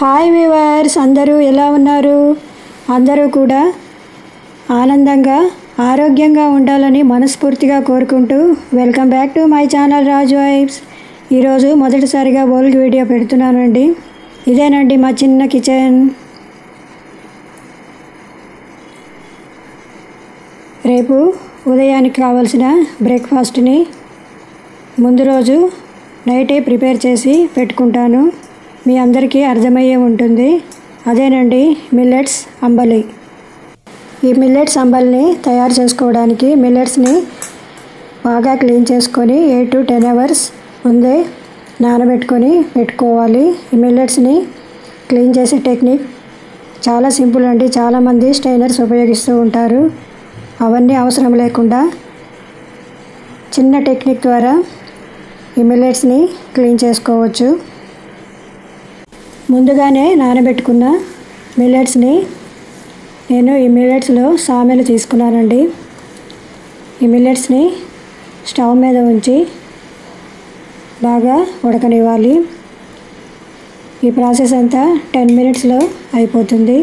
Hi viewers, అందరూ ఎలా ఉన్నారు? అందరూ కూడా ఆనందంగా ఆరోగ్యంగా ఉండాలని మనస్ఫూర్తిగా కోరుకుంటూ welcome back to my channel Raj vibes. ఈరోజు మొదటిసారిగా బౌల్కి వీడియో పెడుతున్నానండి. ఇదేనండి మా చిన్న కిచెన్. రేపు ఉదయానికి కావాల్సిన బ్రేక్ఫాస్ట్ని ముందు రోజు నైటే ప్రిపేర్ చేసి పెట్టుకుంటాను. మీ అందరికీ అర్థమయ్యే ఉంటుంది. అదేనండి మిల్లెట్స్ అంబలి. ఈ మిల్లెట్స్ అంబలిని తయారు చేసుకోవడానికి మిల్లెట్స్ని బాగా క్లీన్ చేసుకొని 8 to 10 hours ముందే నానబెట్టుకొని పెట్టుకోవాలి. ఈ మిల్లెట్స్ని క్లీన్ చేసే టెక్నిక్ చాలా సింపుల్ అండి. చాలామంది స్ట్రైనర్స్ ఉపయోగిస్తూ ఉంటారు. అవన్నీ అవసరం లేకుండా చిన్న టెక్నిక్ ద్వారా ఈ మిల్లెట్స్ని క్లీన్ చేసుకోవచ్చు. ముందుగానే నానబెట్టుకున్న మిల్లెట్స్ని నేను ఈ మిల్లెట్స్లో సామెలు తీసుకున్నానండి. ఈ మిల్లెట్స్ని స్టవ్ మీద ఉంచి బాగా ఉడకనివ్వాలి. ఈ ప్రాసెస్ అంతా 10 minutesలో అయిపోతుంది.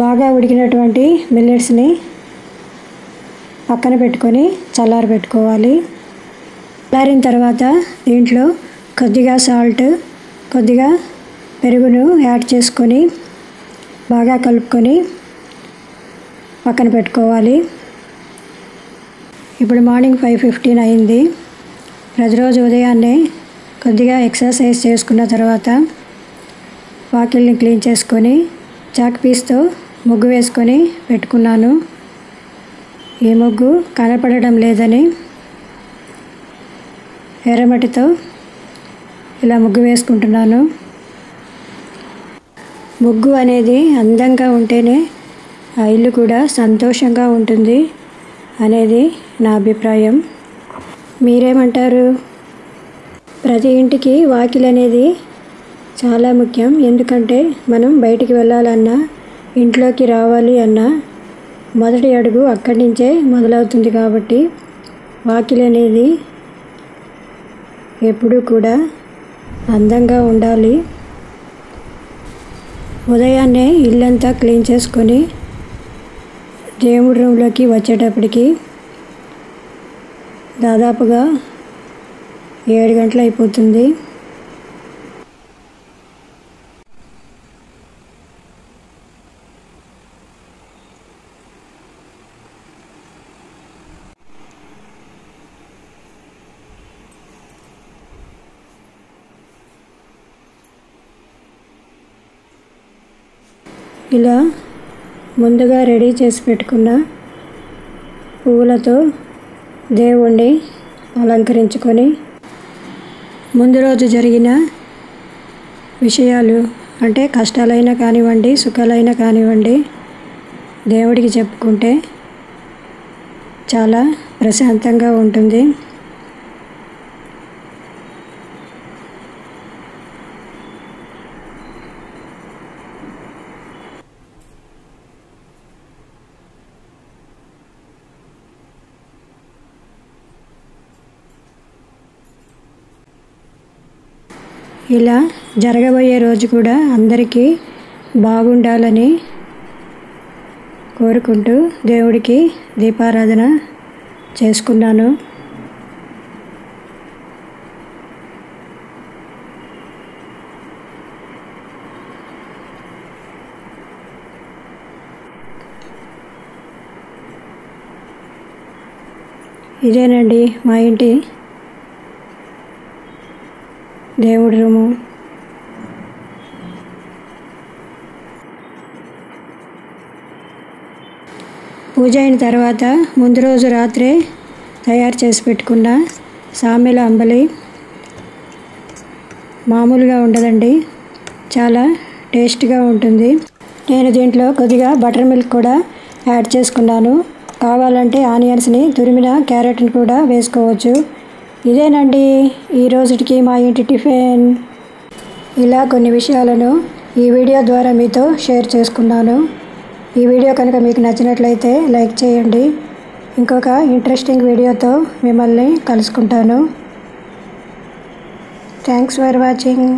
బాగా ఉడికినటువంటి మిల్లెట్స్ని పక్కన పెట్టుకొని చల్లారబెట్టుకోవాలి. చల్లారిన తర్వాత దీంట్లో కొద్దిగా సాల్ట్, కొద్దిగా పెరుగును యాడ్ చేసుకొని బాగా కలుపుకొని పక్కన పెట్టుకోవాలి. ఇప్పుడు మార్నింగ్ 5:15 అయింది. ప్రతిరోజు ఉదయాన్నే కొద్దిగా ఎక్సర్సైజ్ చేసుకున్న తర్వాత వాకిల్ని క్లీన్ చేసుకొని చాక్ పీస్తో ముగ్గు వేసుకొని పెట్టుకున్నాను. ఈ ముగ్గు కనపడడం లేదని ఎర్రమట్టితో ఇలా ముగ్గు వేసుకుంటున్నాను. ముగ్గు అనేది అందంగా ఉంటేనే ఆ ఇల్లు కూడా సంతోషంగా ఉంటుంది అనేది నా అభిప్రాయం. మీరేమంటారు? ప్రతి ఇంటికి వాకిల్ అనేది చాలా ముఖ్యం. ఎందుకంటే మనం బయటికి వెళ్ళాలన్నా, ఇంట్లోకి రావాలి అన్నా మొదటి అడుగు అక్కడి నుంచే మొదలవుతుంది. కాబట్టి వాకిల్ అనేది ఎప్పుడూ కూడా అందంగా ఉండాలి. ఉదయాన్నే ఇల్లంతా క్లీన్ చేసుకొని దేవుడి రూమ్లోకి వచ్చేటప్పటికి దాదాపుగా 7 గంటలు అయిపోతుంది. ఇలా ముందుగా రెడీ చేసి పెట్టుకున్న పువ్వులతో దేవుణ్ణి అలంకరించుకొని ముందు రోజు జరిగిన విషయాలు అంటే కష్టాలైనా కానివ్వండి, సుఖాలైనా కానివ్వండి, దేవుడికి చెప్పుకుంటే చాలా ప్రశాంతంగా ఉంటుంది. ఇలా జరగబోయే రోజు కూడా అందరికీ బాగుండాలని కోరుకుంటూ దేవుడికి దీపారాధన చేసుకున్నాను. ఇదేనండి మా ఇంటి దేవుడి రూము. పూజ అయిన తర్వాత ముందు రోజు రాత్రే తయారు చేసి పెట్టుకున్న సామెల అంబలి మామూలుగా ఉండదండి, చాలా టేస్ట్గా ఉంటుంది. నేను దీంట్లో కొద్దిగా బటర్ మిల్క్ కూడా యాడ్ చేసుకున్నాను. కావాలంటే ఆనియన్స్ని తురిమిన క్యారెట్ని కూడా వేసుకోవచ్చు. ఇదేనండి ఈ రోజుకి మా ఇంటి టిఫిన్. ఇలా కొన్ని విషయాలను ఈ వీడియో ద్వారా మీతో షేర్ చేసుకున్నాను. ఈ వీడియో కనుక మీకు నచ్చినట్లయితే లైక్ చేయండి. ఇంకొక ఇంట్రెస్టింగ్ వీడియోతో మిమ్మల్ని కలుసుకుంటాను. Thanks for watching.